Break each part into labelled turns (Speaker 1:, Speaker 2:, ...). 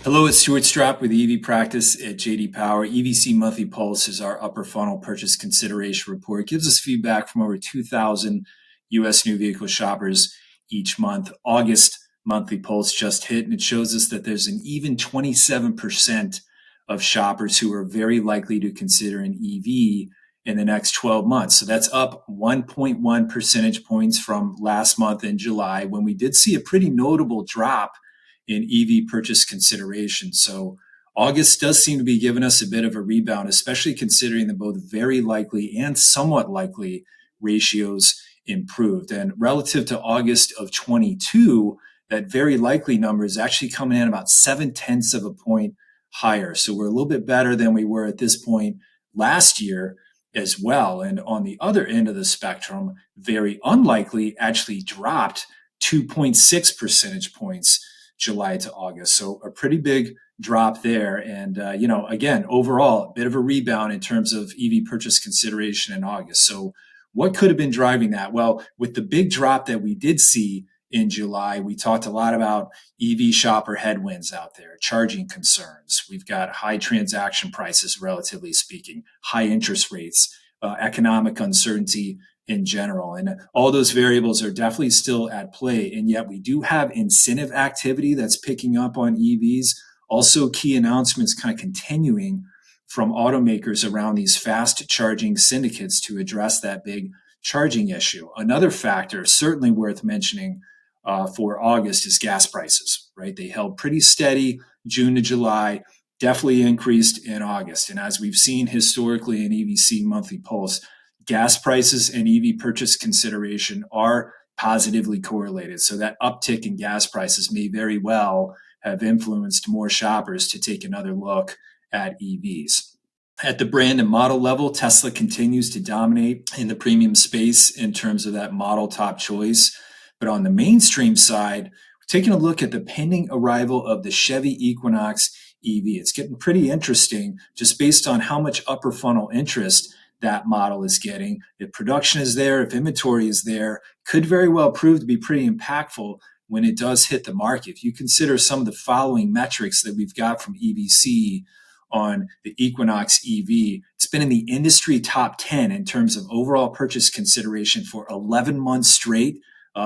Speaker 1: Hello, it's Stuart Strapp with EV Practice at JD Power. EVC Monthly Pulse is our upper funnel purchase consideration report. It gives us feedback from over 2,000 U.S. new vehicle shoppers each month. August Monthly Pulse just hit, and it shows us that there's an even 27% of shoppers who are very likely to consider an EV in the next 12 months. So that's up 1.1 percentage points from last month in July, when we did see a pretty notable drop in EV purchase consideration. So August does seem to be giving us a bit of a rebound, especially considering that both very likely and somewhat likely ratios improved. And relative to August of 22, that very likely number is actually coming in about 0.7 of a point higher. So we're a little bit better than we were at this point last year as well. And on the other end of the spectrum, very unlikely actually dropped 2.6 percentage points July to August. So a pretty big drop there. And, again, overall, a bit of a rebound in terms of EV purchase consideration in August. So what could have been driving that? Well, with the big drop that we did see in July, we talked a lot about EV shopper headwinds out there, charging concerns. We've got high transaction prices, relatively speaking, high interest rates, economic uncertainty in general. And all those variables are definitely still at play. And yet we do have incentive activity that's picking up on EVs. Also, key announcements kind of continuing from automakers around these fast charging syndicates to address that big charging issue. Another factor certainly worth mentioning for August is gas prices, right? They held pretty steady June to July, definitely increased in August. And as we've seen historically in EVC Monthly Pulse, gas prices and EV purchase consideration are positively correlated. So that uptick in gas prices may very well have influenced more shoppers to take another look at EVs. At the brand and model level, Tesla continues to dominate in the premium space in terms of that model top choice. But on the mainstream side, we're taking a look at the pending arrival of the Chevy Equinox EV. It's getting pretty interesting just based on how much upper funnel interest that model is getting. If production is there, if inventory is there, could very well prove to be pretty impactful when it does hit the market. If you consider some of the following metrics that we've got from EVC on the Equinox EV, it's been in the industry top 10 in terms of overall purchase consideration for 11 months straight.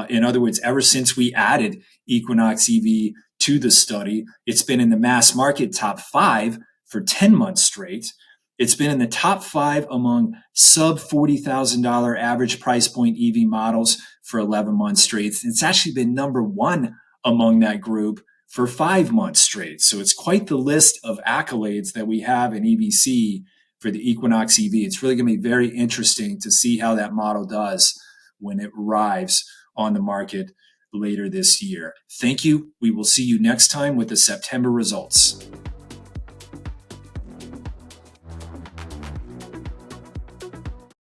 Speaker 1: In other words, ever since we added Equinox EV to the study, it's been in the mass market top 5 for 10 months straight. It's been in the top 5 among sub $40,000 average price point EV models for 11 months straight. It's actually been number 1 among that group for 5 months straight. So it's quite the list of accolades that we have in EVC for the Equinox EV. It's really going to be very interesting to see how that model does when it arrives on the market later this year. Thank you. We will see you next time with the September results.